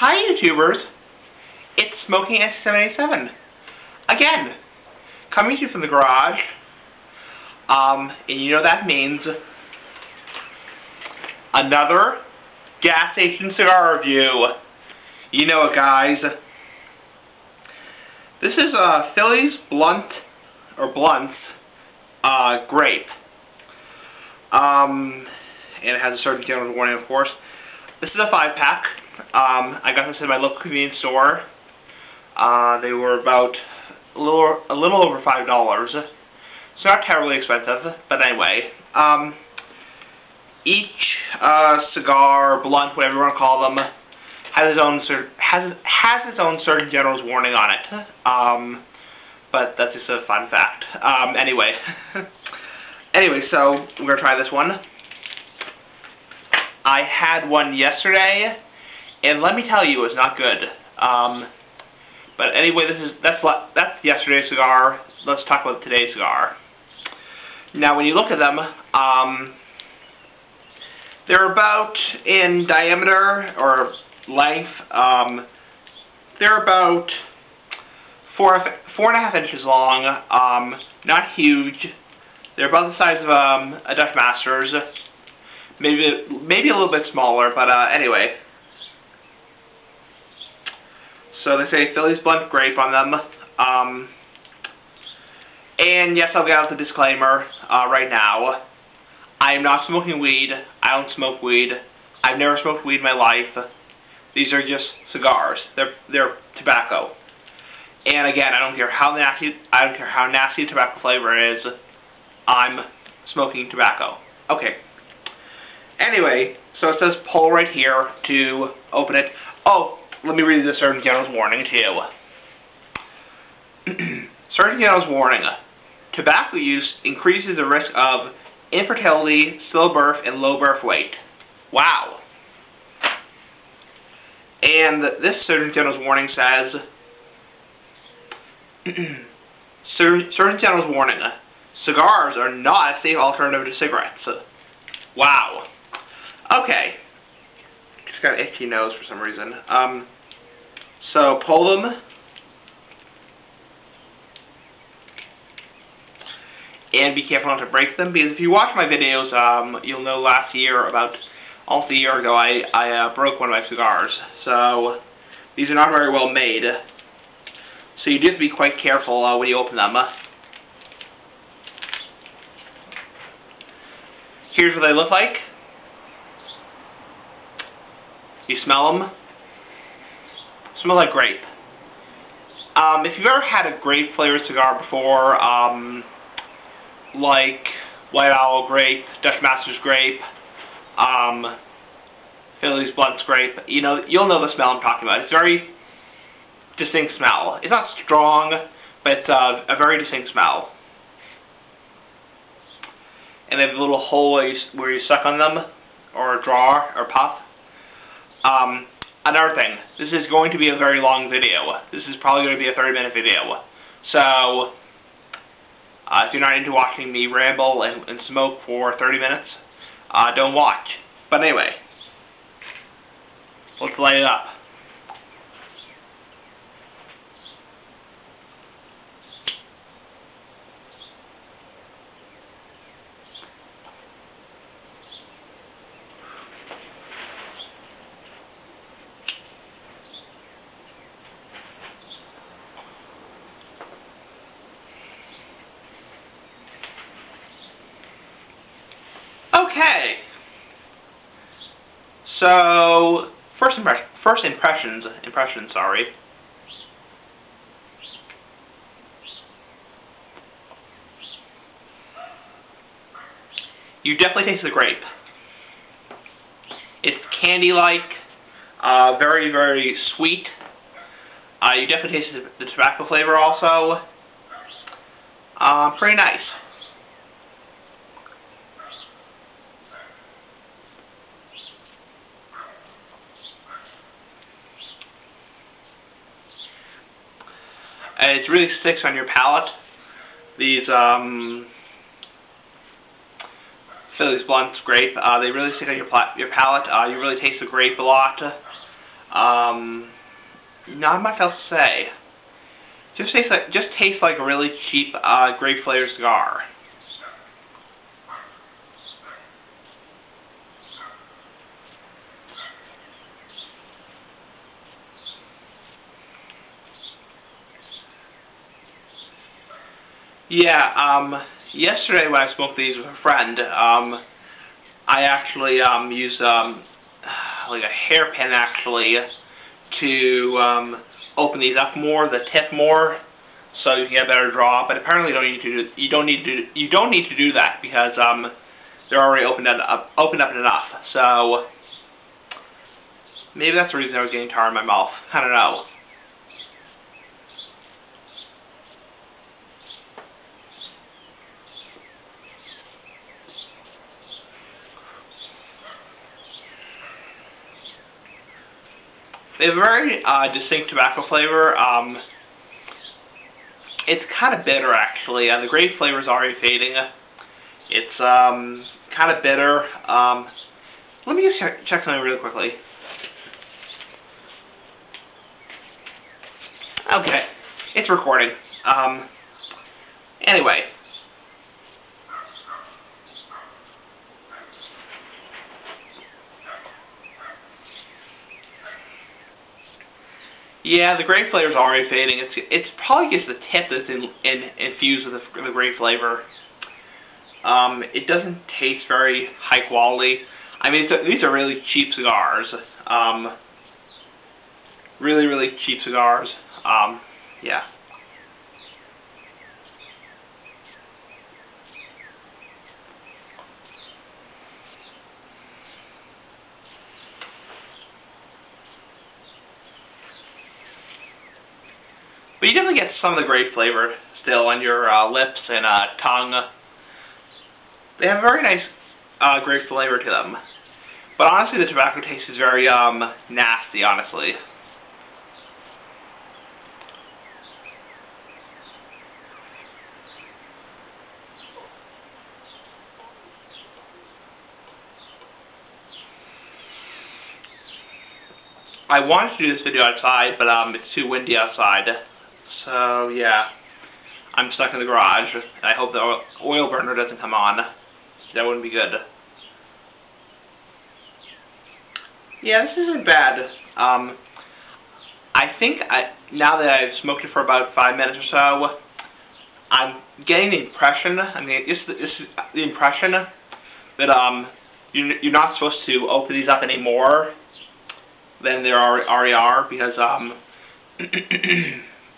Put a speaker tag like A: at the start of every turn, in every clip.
A: Hi YouTubers, it's Smoking S787. Again, coming to you from the garage. And you know that means another gas station cigar review. You know it, guys. This is Phillies Blunts Grape. And it has a certain general warning, of course. This is a 5-pack. I got this in my local convenience store. They were about a little over $5. It's not terribly expensive, but anyway. Each cigar, blunt, whatever you want to call them, has its own Surgeon General's warning on it. But that's just a fun fact. Anyway. Anyway, so we're gonna try this one. I had one yesterday, and let me tell you, it's not good. But anyway, that's yesterday's cigar. Let's talk about today's cigar. Now, when you look at them, they're about in diameter or length. They're about 4.5 inches long. Not huge. They're about the size of a Dutch Masters. Maybe a little bit smaller, but anyway. So they say Phillies Blunt Grape on them. And yes, I'll get out the disclaimer right now. I am not smoking weed. I don't smoke weed. I've never smoked weed in my life. These are just cigars. They're tobacco. And again, I don't care how nasty tobacco flavor is. I'm smoking tobacco. Okay. Anyway, so it says pull right here to open it. Oh, let me read the Surgeon General's warning too. Surgeon General's warning. Tobacco use increases the risk of infertility, stillbirth, and low birth weight. Wow. And this Surgeon General's warning says, Surgeon General's warning. Cigars are not a safe alternative to cigarettes. Wow. Okay. Just got an itchy nose for some reason. So pull them. And be careful not to break them, because if you watch my videos, you'll know last year, almost a year ago, I broke one of my cigars. So these are not very well made. So you do have to be quite careful when you open them. Here's what they look like. You smell them. Smell like grape. If you've ever had a grape flavored cigar before, like White Owl Grape, Dutch Masters Grape, Phillies Blunts Grape, you'll know the smell I'm talking about. It's a very distinct smell. It's not strong, but it's a very distinct smell. And they have a little hole where you suck on them, or draw, or puff. Another thing, this is going to be a very long video. This is probably going to be a 30-minute video. So, if you're not into watching me ramble and smoke for 30 minutes, don't watch. But anyway, let's light it up. Okay, so first impressions. Sorry. You definitely taste the grape. It's candy-like, very, very sweet. You definitely taste the tobacco flavor also. Pretty nice. It really sticks on your palate. These Phillies Blunts Grape, they really stick on your palate. You really taste the grape a lot. Not much else to say. Just tastes like a really cheap grape flavored cigar. Yeah, yesterday when I smoked these with a friend, I actually used like a hairpin actually to open these up more, the tip more, so you can get a better draw. But apparently you don't need to do that because they're already opened up enough. So maybe that's the reason I was getting tar in my mouth. I don't know. They have a very distinct tobacco flavor. It's kind of bitter, actually. The grape flavor is already fading. It's kind of bitter. Let me just check something really quickly. Okay, it's recording. Anyway. Yeah, the grape flavor is already fading. It's probably just the tip that's infused with the grape flavor. It doesn't taste very high quality. I mean, these are really cheap cigars. Really, really cheap cigars. Yeah. But you definitely get some of the grape flavor still on your lips and tongue. They have a very nice grape flavor to them. But honestly, the tobacco taste is very nasty, honestly. I wanted to do this video outside, but it's too windy outside. So, yeah. I'm stuck in the garage. I hope the oil burner doesn't come on. That wouldn't be good. Yeah, this isn't bad. I think now that I've smoked it for about 5 minutes or so, I'm getting the impression, the impression that you're not supposed to open these up anymore than they already are, because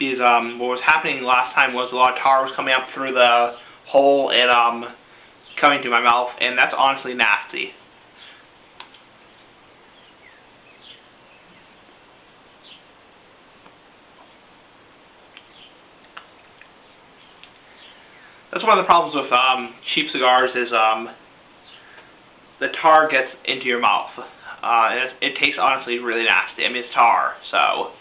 A: what was happening last time was a lot of tar was coming up through the hole and coming to my mouth, and that's honestly nasty. That's one of the problems with cheap cigars is the tar gets into your mouth. And it tastes honestly really nasty. I mean, it's tar, so.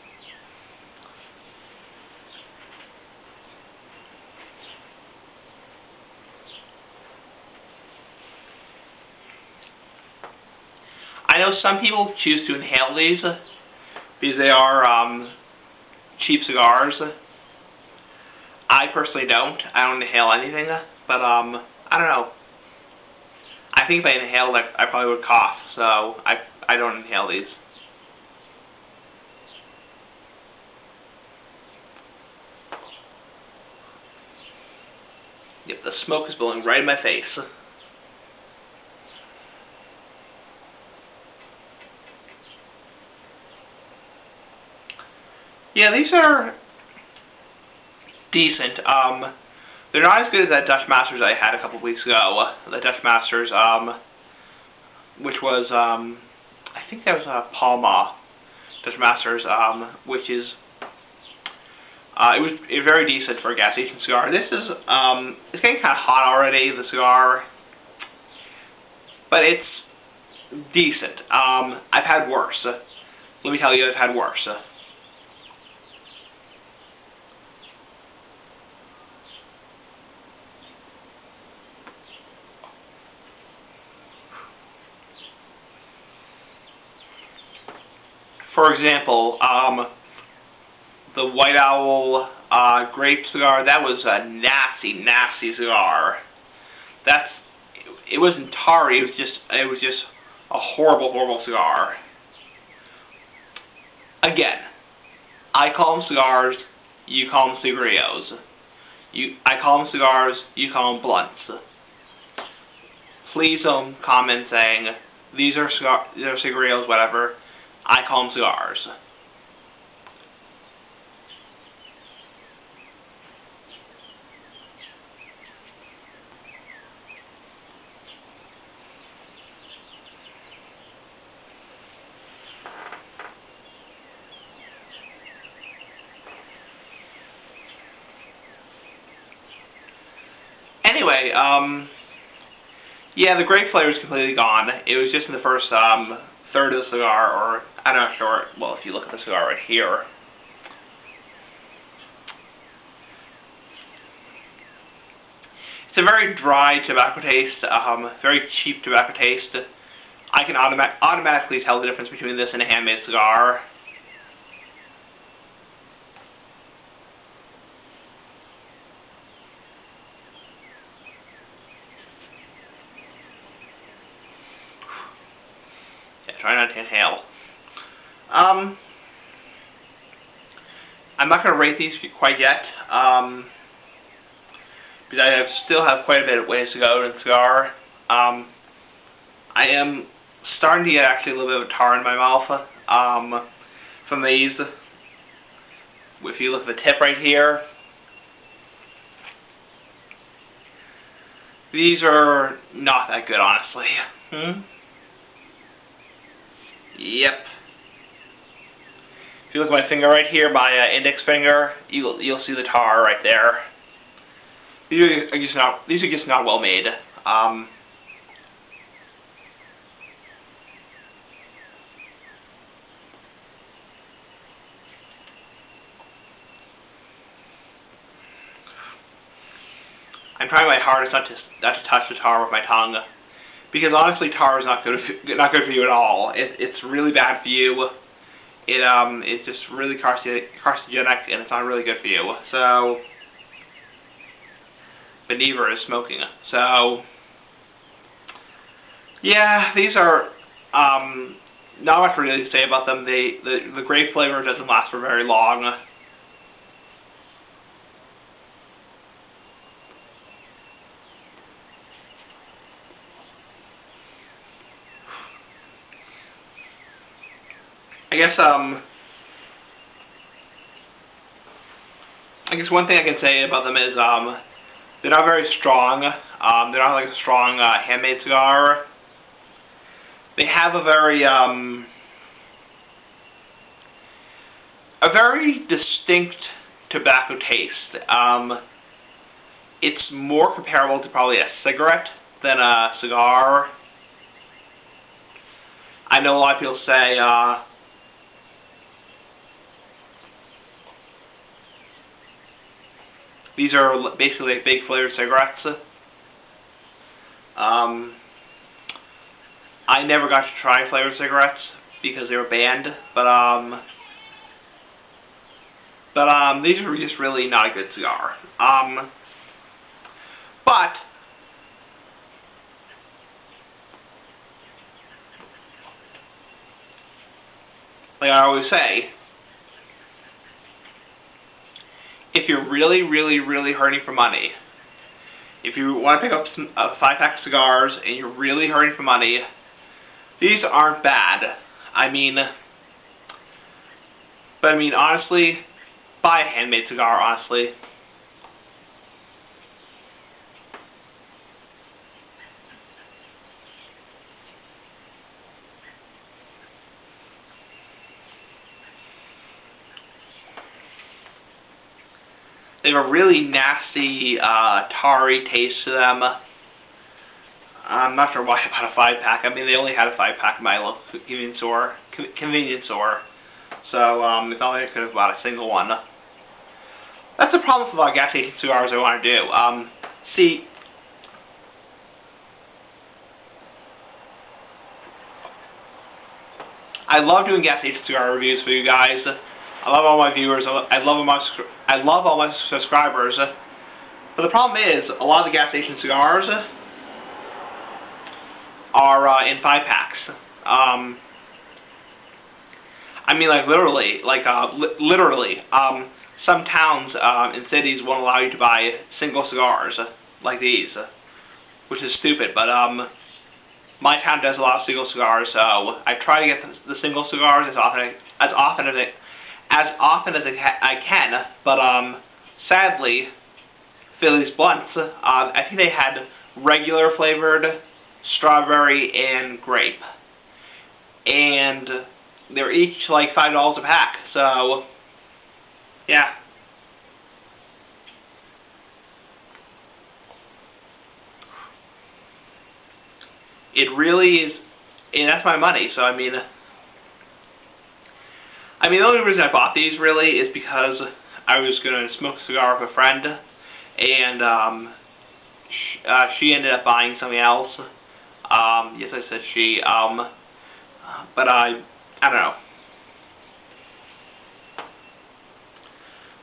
A: I know some people choose to inhale these because they are cheap cigars. I personally don't. I don't inhale anything, but I don't know. I think if I inhaled, I probably would cough, so I don't inhale these. Yep, the smoke is blowing right in my face. Yeah, these are decent. They're not as good as that Dutch Masters I had a couple weeks ago. The Dutch Masters, which was, I think that was Palma Dutch Masters, which is, it was very decent for a gas station cigar. This is, it's getting kind of hot already, the cigar, but it's decent. I've had worse. Let me tell you, I've had worse. For example, the White Owl Grape cigar, that was a nasty, nasty cigar. It wasn't tarry, it was just a horrible, horrible cigar. Again, I call them cigars, you call them cigarillos. I call them cigars, you call them blunts. Please don't comment saying, these are cigarillos, whatever. I call them cigars. Anyway, yeah, the grape flavor is completely gone. It was just in the first third of the cigar, or I'm not sure. Well, if you look at the cigar right here. It's a very dry tobacco taste, very cheap tobacco taste. I can automatically tell the difference between this and a handmade cigar. Try not to inhale. I'm not going to rate these quite yet, because I still have quite a bit of ways to go in the cigar. I am starting to get actually a little bit of a tar in my mouth from these. If you look at the tip right here, these are not that good, honestly. Yep. If you look at my finger right here, my index finger, you'll see the tar right there. These are just not well made. I'm trying my hardest not to touch the tar with my tongue, because honestly, tar is not good for you at all. It's really bad for you. It's just really carcinogenic, and it's not really good for you. So, but neither is smoking. So, yeah, these are not much really to say about them. The grape flavor doesn't last for very long. I guess one thing I can say about them is they're not very strong. They're not like a strong handmade cigar. They have a very distinct tobacco taste. It's more comparable to probably a cigarette than a cigar. I know a lot of people say these are basically like big flavored cigarettes. I never got to try flavored cigarettes because they were banned, but these are just really not a good cigar. But like I always say, if you're really, really, really hurting for money, if you want to pick up some 5-pack cigars and you're really hurting for money, these aren't bad. I mean, honestly, buy a handmade cigar, honestly. They have a really nasty, tarry taste to them. I'm not sure why I bought a 5-pack. I mean, they only had a 5-pack in my local convenience store. So, it's not like I could have bought a single one. That's the problem with a lot of gas station cigars I want to do. See, I love doing gas station cigar reviews for you guys. I love all my viewers. I love all my subscribers. But the problem is, a lot of the gas station cigars are in 5-packs. I mean, like literally, some towns and cities won't allow you to buy single cigars like these, which is stupid. But my town does a lot of single cigars, so I try to get the single cigars as often as I can. But sadly, Phillies blunts, I think they had regular flavored strawberry and grape, and they're each like $5 a pack. So yeah. It really is, and that's my money. So I mean, the only reason I bought these really is because I was gonna smoke a cigar with a friend, and she ended up buying something else. Yes, I said she. But I don't know.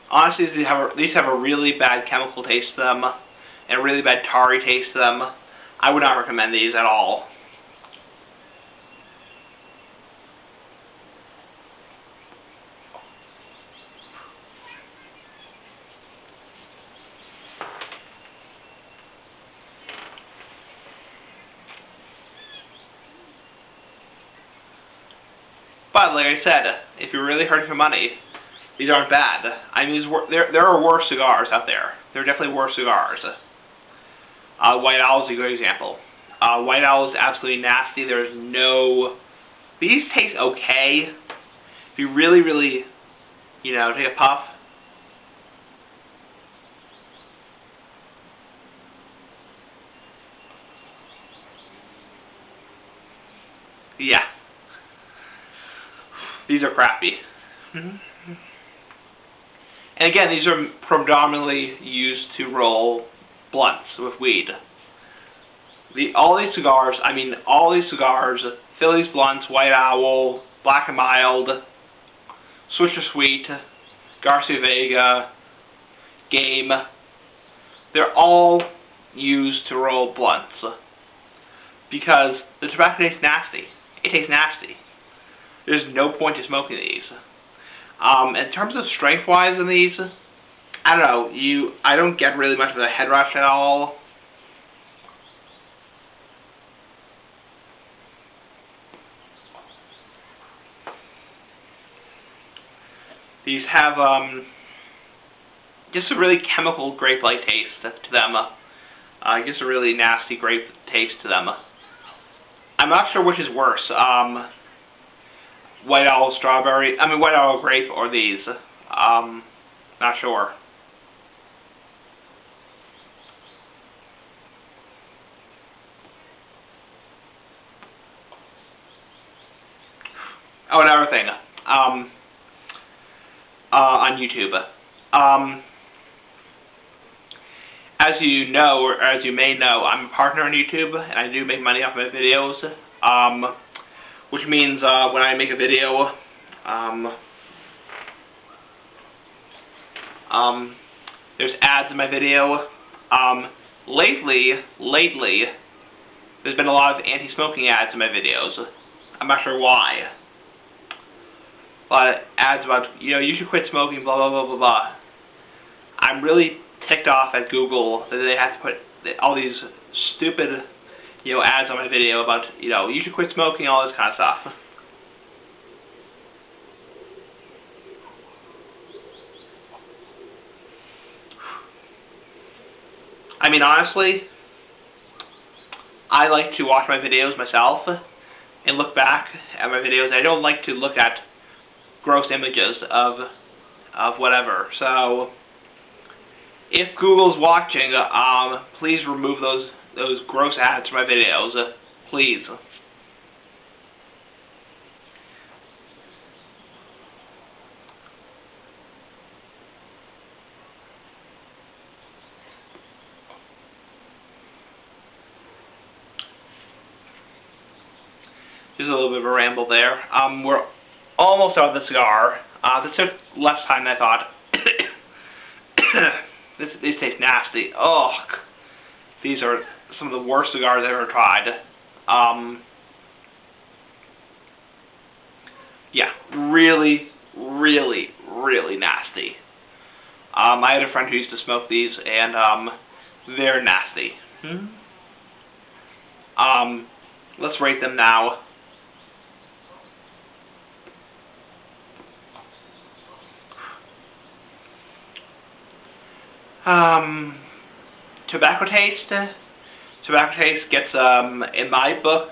A: Honestly, these have a really bad chemical taste to them, and a really bad tarry taste to them. I would not recommend these at all. But like I said, if you're really hurting for money, these aren't bad. I mean, there are worse cigars out there. There are definitely worse cigars. White Owl is a good example. White Owl is absolutely nasty. There's no... These taste okay. If you really, really, take a puff. Yeah. These are crappy. And again, these are predominantly used to roll blunts with weed. All these cigars, Phillies blunts, White Owl, Black and Mild, Swisher Sweet, Garcia Vega, Game, they're all used to roll blunts. Because the tobacco tastes nasty. It tastes nasty. There's no point to smoking these. In terms of strength-wise in these, I don't know. I don't get really much of a head rush at all. These have just a really chemical grape-like taste to them. Just a really nasty grape taste to them. I'm not sure which is worse. White Owl grape, or these. Not sure. Oh, another thing. On YouTube. As you know, or as you may know, I'm a partner on YouTube, and I do make money off my videos. Which means when I make a video, there's ads in my video. Lately, there's been a lot of anti-smoking ads in my videos. I'm not sure why. A lot of ads about, you should quit smoking, blah, blah, blah, blah, blah. I'm really ticked off at Google that they have to put all these stupid, ads on my video about, you should quit smoking, all this kind of stuff. I mean, honestly, I like to watch my videos myself and look back at my videos. I don't like to look at gross images of whatever. So, if Google's watching, please remove those gross ads from my videos, please. Just a little bit of a ramble there. We're almost out of the cigar. This took less time than I thought. These taste nasty. Ugh. These are some of the worst cigars I've ever tried. Yeah, really, really, really nasty. I had a friend who used to smoke these, and they're nasty. Let's rate them now. Tobacco taste. Tobacco taste gets, in my book,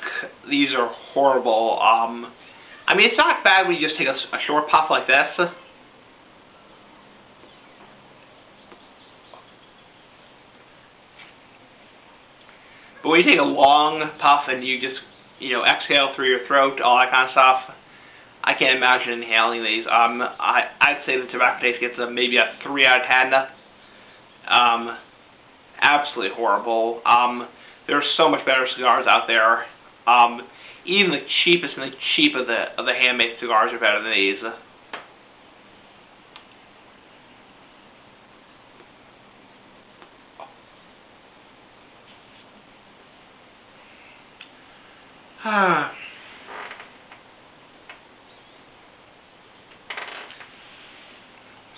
A: these are horrible. I mean, it's not bad when you just take a short puff like this. But when you take a long puff and you just, exhale through your throat, all that kind of stuff, I can't imagine inhaling these. I'd say the tobacco taste gets maybe a 3 out of 10. Absolutely horrible. There are so much better cigars out there. Even the cheapest and the cheap of the handmade cigars are better than these.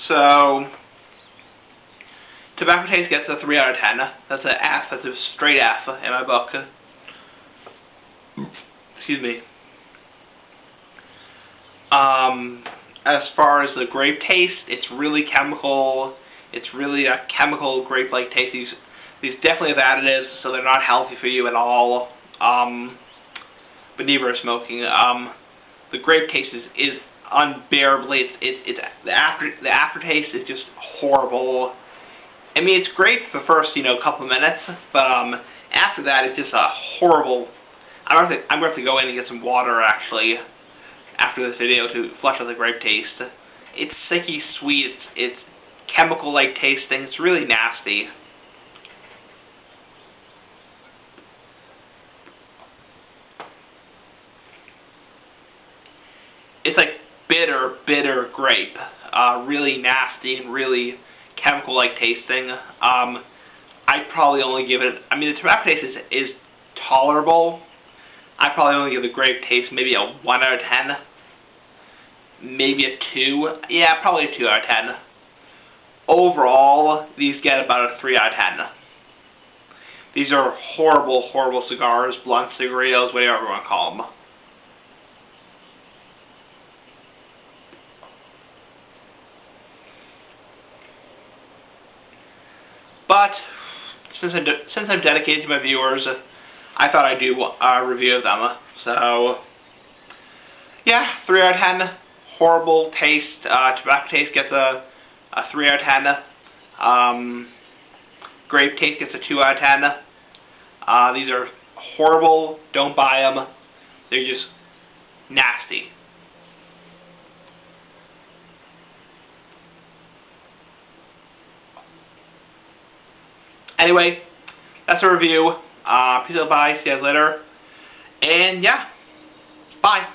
A: So, tobacco taste gets a 3 out of 10. That's an F. That's a straight F in my book. Excuse me. As far as the grape taste, it's really chemical. It's really a chemical grape-like taste. These definitely have additives, so they're not healthy for you at all. But neither is smoking. The grape taste is unbearably. The aftertaste is just horrible. I mean, it's great for the first couple of minutes, but after that, it's just a horrible. I'm going to have to go in and get some water actually after this video to flush out the grape taste. It's sicky sweet. It's chemical-like tasting. It's really nasty. It's like bitter grape. Really nasty and really chemical-like tasting. I'd probably only give it. I mean, the tobacco taste is tolerable. I'd probably only give the grape taste maybe a 1 out of 10. Maybe a 2. Yeah, probably a 2 out of 10. Overall, these get about a 3 out of 10. These are horrible, horrible cigars, blunt cigarillos, whatever you want to call them. But since I'm dedicated to my viewers, I thought I'd do a review of them. So yeah, 3 out of 10. Horrible taste. Tobacco taste gets a 3 out of 10. Grape taste gets a 2 out of 10. These are horrible. Don't buy them. They're just nasty. Anyway, that's a review. Peace out, bye. See you guys later. And yeah, bye.